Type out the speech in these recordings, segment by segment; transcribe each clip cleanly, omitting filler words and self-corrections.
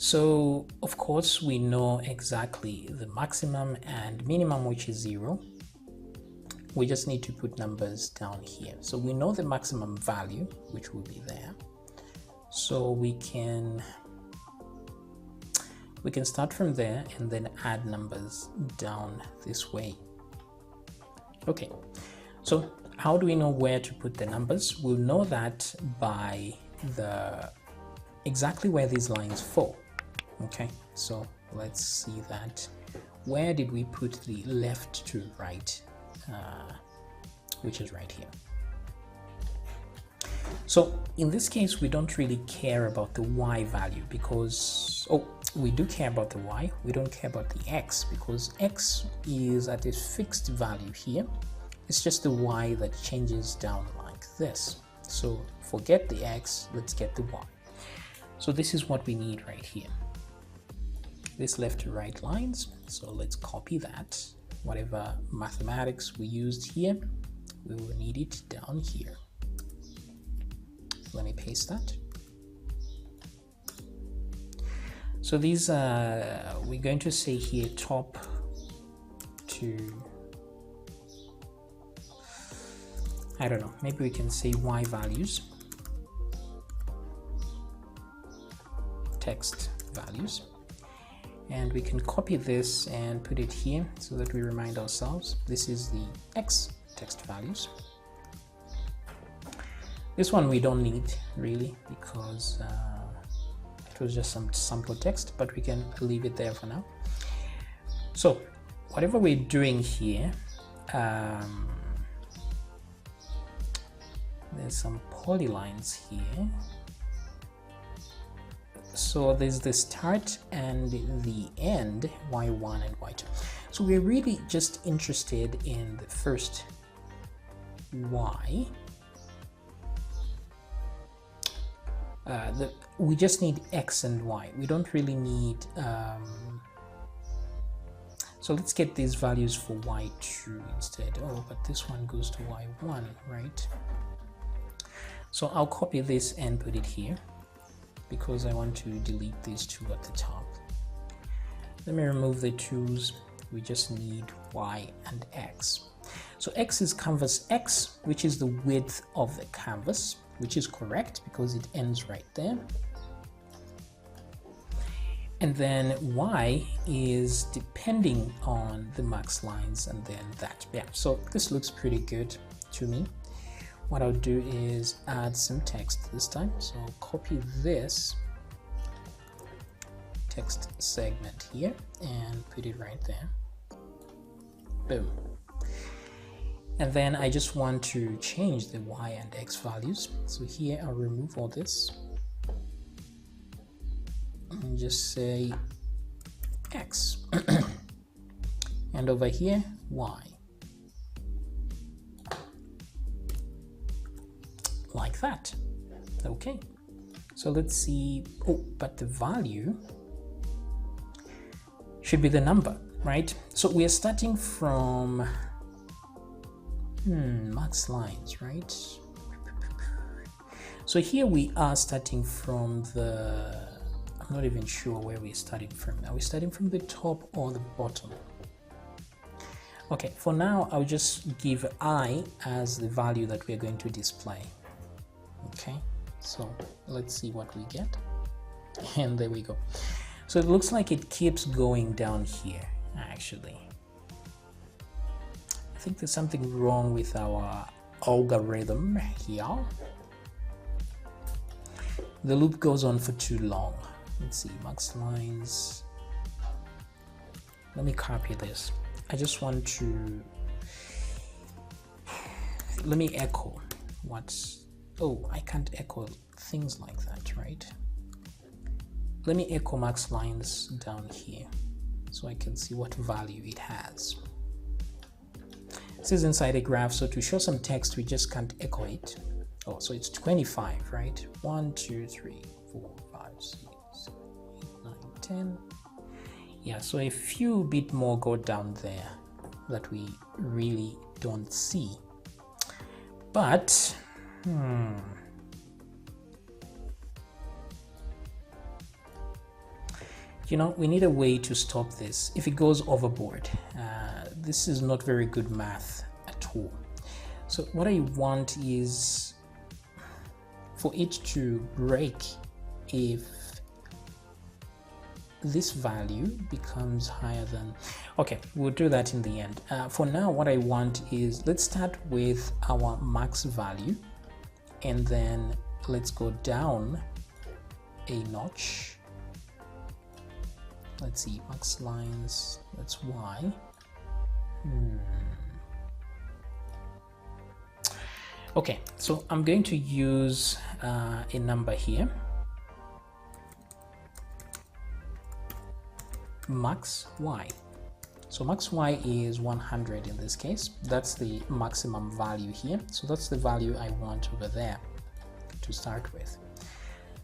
So of course we know exactly the maximum and minimum, which is 0. We just need to put numbers down here. So we know the maximum value, which will be there. So we can start from there and then add numbers down this way. Okay, so how do we know where to put the numbers? We'll know that by exactly where these lines fall. Okay, so let's see that. Where did we put the left to right, which is right here. So in this case, we don't really care about the y value because, we do care about the y, we don't care about the x because x is at a fixed value here. It's just the y that changes down like this. So forget the x, let's get the y. So this is what we need right here. This left to right lines. So let's copy that. Whatever mathematics we used here, we will need it down here. Let me paste that. So these we're going to say here top to, I don't know, maybe we can say y values, text values, and we can copy this and put it here so that we remind ourselves this is the x text values. This one we don't need really because it was just some sample text, but we can leave it there for now. So whatever we're doing here, there's some polylines here. So there's the start and the end, y1 and y2. So we're really just interested in the first y. We just need x and y. We don't really need so let's get these values for y2 instead. Oh, but this one goes to y1, right? So I'll copy this and put it here because I want to delete these two at the top. Let me remove the 2's. We just need y and x. So x is canvas x, which is the width of the canvas, which is correct because it ends right there. And then y is depending on the max lines and then that. Yeah, so this looks pretty good to me. What I'll do is add some text this time. So I'll copy this text segment here and put it right there. Boom. And then I just want to change the y and x values. So here I'll remove all this and just say x. And over here, y. Like that. Okay. So let's see. Oh, but the value should be the number, right? So we are starting from max lines, right? So here we are starting from the, I'm not even sure where we're starting from. Are we starting from the top or the bottom? Okay, for now I'll just give I as the value that we're going to display. Okay, so let's see what we get. And there we go. So it looks like it keeps going down here actually. I think there's something wrong with our algorithm here. The loop goes on for too long. Let's see, max lines. Let me copy this. I just want to, let me echo what's, oh, I can't echo things like that, right? Let me echo max lines down here so I can see what value it has. This is inside a graph, so to show some text, we just can't echo it. Oh, so it's 25, right? 1, 2, 3, 4, 5, 6, 7, 8, 9, 10. Yeah, so a few bit more go down there that we really don't see. But, you know, we need a way to stop this if it goes overboard. This is not very good math at all. So what I want is for it to break if this value becomes higher than, okay, we'll do that in the end. For now, what I want is, let's start with our max value, and then let's go down a notch. Let's see, max lines, that's Y. Okay, so I'm going to use a number here, max Y. So max Y is 100 in this case. That's the maximum value here. So that's the value I want over there to start with.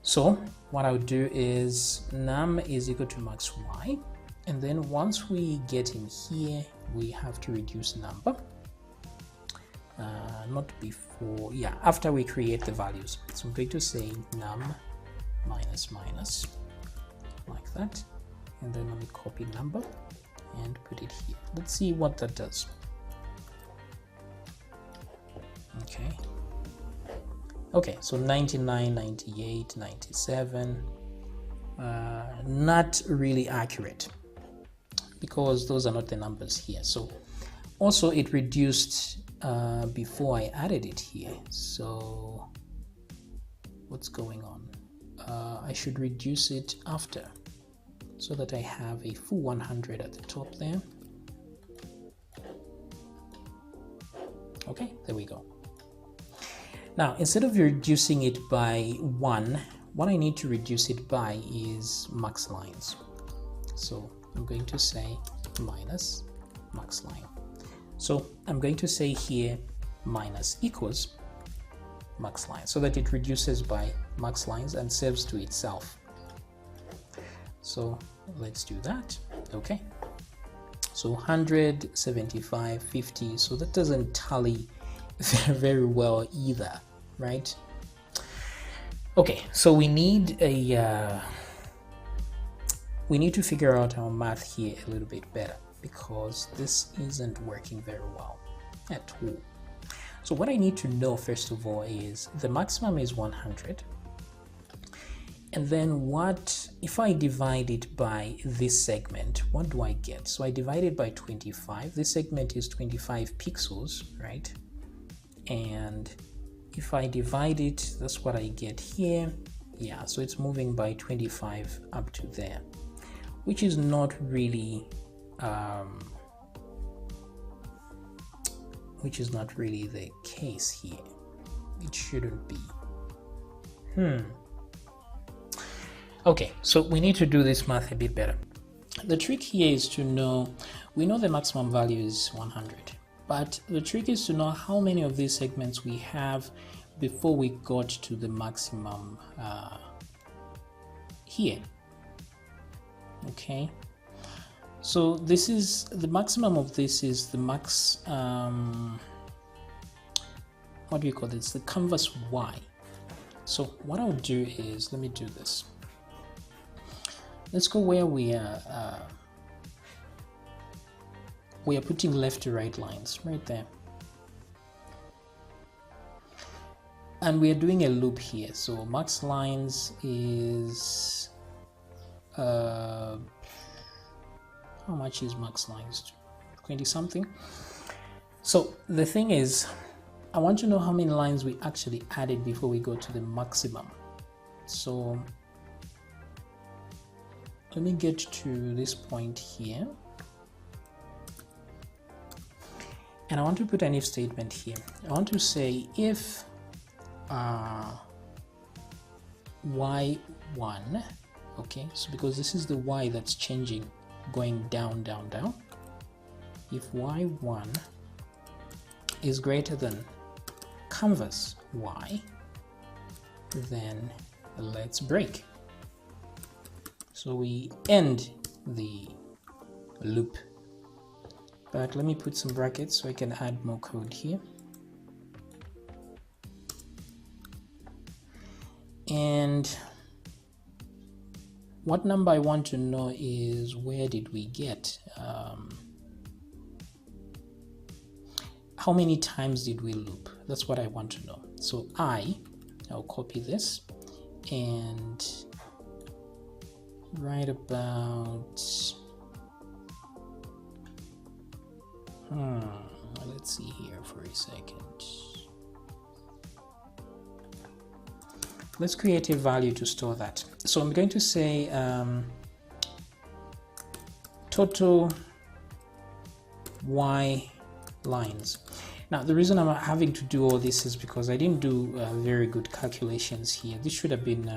So what I'll do is num is equal to max Y, and then once we get in here, we have to reduce number. Not before, yeah, after we create the values. So I'm going to say num minus minus, like that, and then let me copy number and put it here. Let's see what that does. Okay, so 99, 98, 97, not really accurate because those are not the numbers here. So also it reduced before I added it here. So what's going on? I should reduce it after, so that I have a full 100 at the top there. Okay, there we go. Now, instead of reducing it by 1, what I need to reduce it by is max lines. So I'm going to say minus max line. So I'm going to say here minus equals max line, so that it reduces by max lines and saves to itself. So let's do that. Okay, so 100, 75, 50, so that doesn't tally very well either, right? Okay, so we need a we need to figure out our math here a little bit better, because this isn't working very well at all. So what I need to know first of all is the maximum is 100, and then what if I divide it by this segment? What do I get? So I divide it by 25. This segment is 25 pixels, right? And if I divide it, that's what I get here. Yeah, so it's moving by 25 up to there, which is not really the case here. It shouldn't be. Okay, so we need to do this math a bit better. The trick here is to know, we know the maximum value is 100, but the trick is to know how many of these segments we have before we got to the maximum here. Okay, so this is the maximum of this, is the max, what do you call this? The canvas Y. So what I'll do is, let me do this. Let's go where we are putting left to right lines, right there. And we are doing a loop here. So max lines is, how much is max lines? 20 something. So the thing is, I want to know how many lines we actually added before we go to the maximum. So let me get to this point here, and I want to put an if statement here. I want to say if y1, okay, so because this is the y that's changing, going down, down, down. If y1 is greater than canvas y, then let's break. So we end the loop, but let me put some brackets so I can add more code here. And what number I want to know is where did we get, how many times did we loop? That's what I want to know. So I'll copy this and right about, let's see here for a second. Let's create a value to store that. So I'm going to say total y lines. Now the reason I'm having to do all this is because I didn't do very good calculations here. This should have been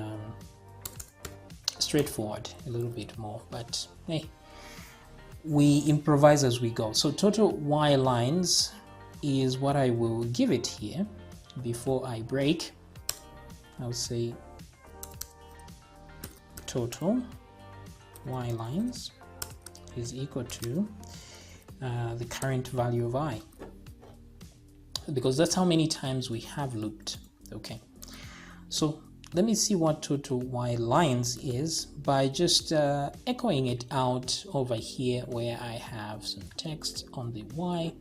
straightforward a little bit more, but hey, we improvise as we go. So total y lines is what I will give it here. Before I break, I'll say total y lines is equal to the current value of I, because that's how many times we have looped. Okay, so let me see what total y lines is by just echoing it out over here where I have some text on the y.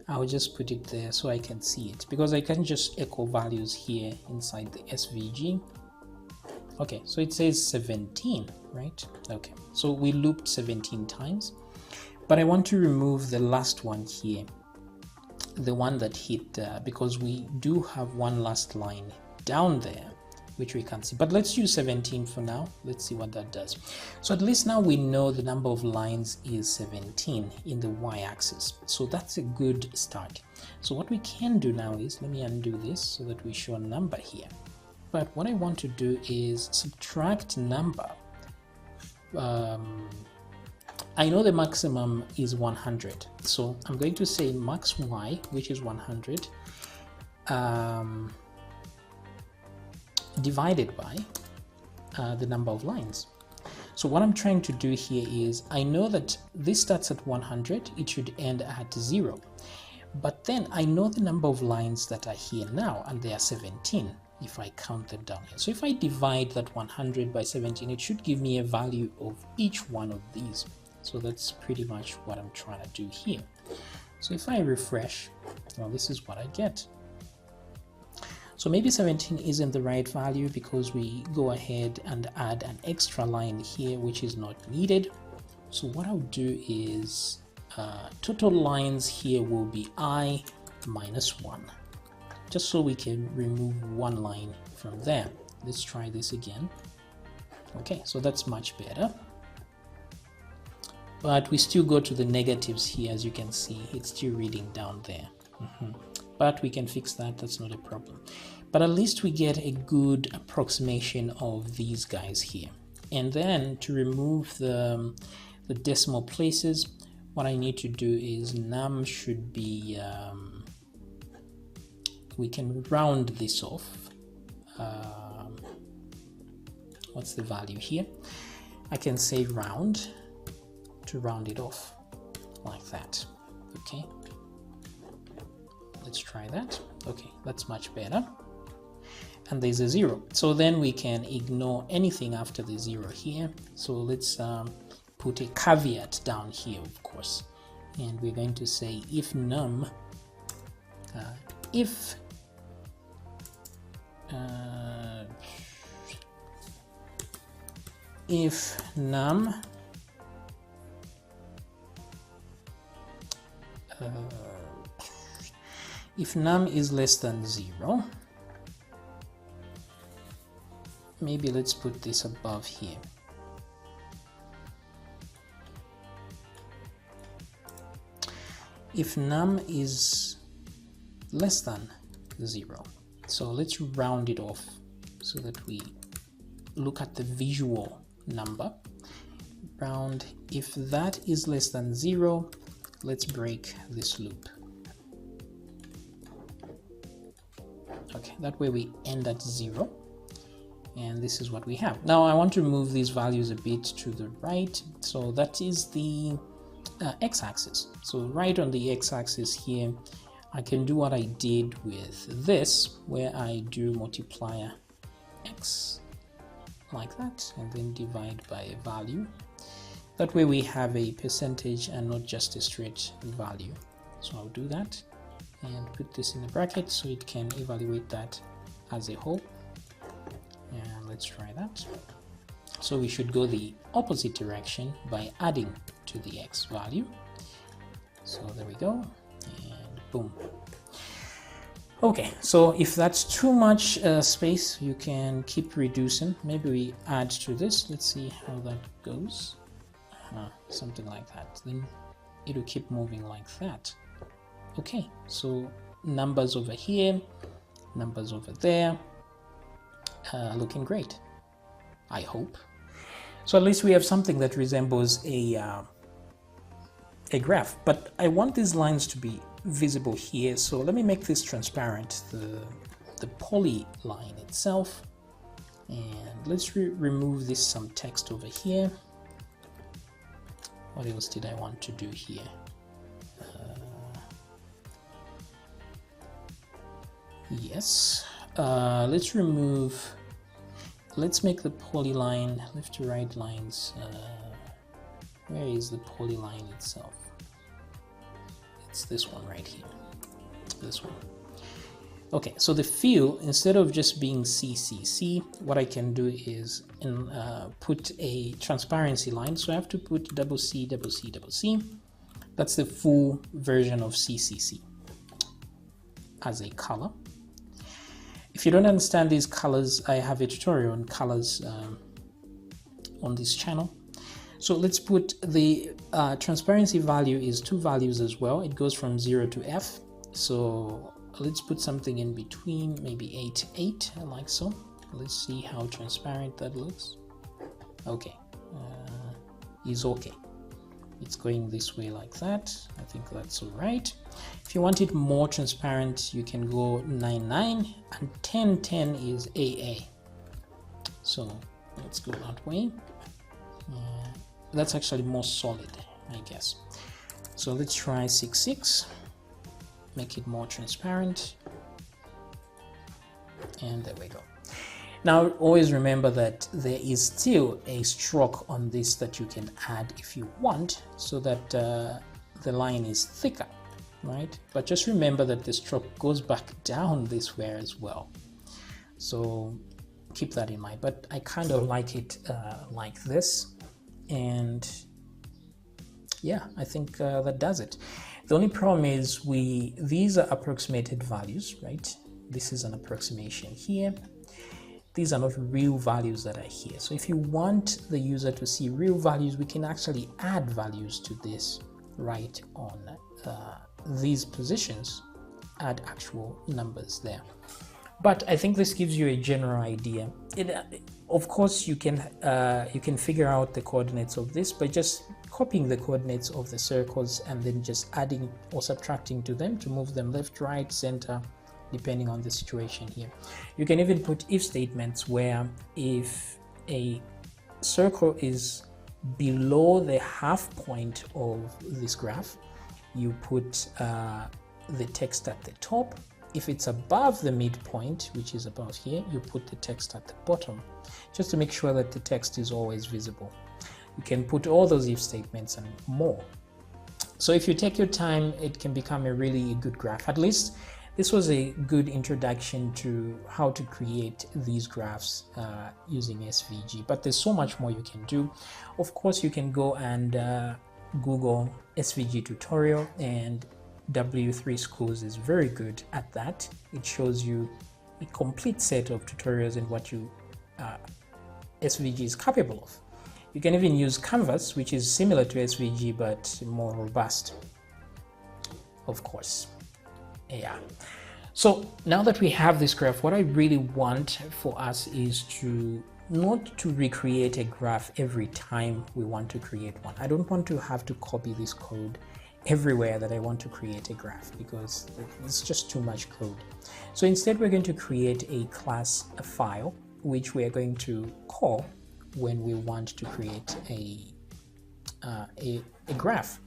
I'll just put it there so I can see it, because I can just echo values here inside the SVG. Okay, so it says 17, right? Okay, so we looped 17 times, but I want to remove the last one here, the one that hit, because we do have one last line down there which we can't see, but let's use 17 for now. Let's see what that does. So at least now we know the number of lines is 17 in the y-axis, so that's a good start. So what we can do now is, let me undo this so that we show a number here, but what I want to do is subtract number. I know the maximum is 100, so I'm going to say max y, which is 100, divided by the number of lines. So what I'm trying to do here is, I know that this starts at 100, it should end at 0, but then I know the number of lines that are here now, and they are 17 if I count them down here. So if I divide that 100 by 17, it should give me a value of each one of these. So that's pretty much what I'm trying to do here. So if I refresh, well, this is what I get. So maybe 17 isn't the right value because we go ahead and add an extra line here which is not needed. So what I'll do is total lines here will be I minus 1, just so we can remove one line from there. Let's try this again. Okay, so that's much better. But we still go to the negatives here, as you can see, it's still reading down there. But we can fix that, that's not a problem. But at least we get a good approximation of these guys here. And then to remove the decimal places, what I need to do is num should be, we can round this off. What's the value here? I can say round to round it off like that. Okay, let's try that. Okay, that's much better. And there's a 0, so then we can ignore anything after the 0 here. So let's put a caveat down here, of course, and we're going to say if num if num if num is less than 0, maybe let's put this above here. If num is less than 0, so let's round it off so that we look at the visual number. Round, if that is less than 0, let's break this loop. Okay, that way we end at 0. And this is what we have. Now I want to move these values a bit to the right, so that is the x-axis. So right on the x-axis here, I can do what I did with this, where I do multiplier x like that, and then divide by a value. That way we have a percentage and not just a straight value. So I'll do that and put this in a bracket so it can evaluate that as a whole. And let's try that. So we should go the opposite direction by adding to the x value. So there we go, and boom. Okay, so if that's too much space, you can keep reducing. Maybe we add to this. Let's see how that goes. Something like that. Then it'll keep moving like that. Okay, so numbers over here, numbers over there, looking great, I hope. So at least we have something that resembles a graph, but I want these lines to be visible here. So let me make this transparent, the polyline itself, and let's remove this some text over here. What else did I want to do here? Yes, let's make the polyline left to right lines. Where is the polyline itself? It's this one right here, this one. Okay, so the fill, instead of just being CCC, what I can do is put a transparency line. So I have to put CC. That's the full version of CCC as a color. If you don't understand these colors, I have a tutorial on colors on this channel. So let's put the transparency value is 2 values as well. It goes from 0 to F. So let's put something in between, maybe 8, 8, like so. Let's see how transparent that looks. Okay, is okay. It's going this way like that. I think that's all right. If you want it more transparent, you can go 9, 9, and 10, 10 is AA. So let's go that way. That's actually more solid, I guess. So let's try 6, 6. Make it more transparent. And there we go. Now always remember that there is still a stroke on this that you can add if you want, so that the line is thicker, right? But just remember that the stroke goes back down this way as well. So keep that in mind. But I kind of like it like this. And yeah, I think that does it. The only problem is these are approximated values, right? This is an approximation here. These are not real values that are here. So if you want the user to see real values, we can actually add values to this right on these positions, add actual numbers there. But I think this gives you a general idea. Of course, you can figure out the coordinates of this by just copying the coordinates of the circles and then just adding or subtracting to them to move them left, right, center, depending on the situation here. You can even put if statements where if a circle is below the half point of this graph, you put the text at the top. If it's above the midpoint, which is about here, you put the text at the bottom, just to make sure that the text is always visible. You can put all those if statements and more. So if you take your time, it can become a really good graph. At least this was a good introduction to how to create these graphs using SVG, but there's so much more you can do. Of course, you can go and Google SVG tutorial, and W3 Schools is very good at that. It shows you a complete set of tutorials and what SVG is capable of. You can even use Canvas, which is similar to SVG but more robust, of course. Yeah. So now that we have this graph, what I really want for us is not to recreate a graph every time we want to create one. I don't want to have to copy this code everywhere that I want to create a graph, because it's just too much code. So instead, we're going to create a class, a file, which we are going to call when we want to create a graph.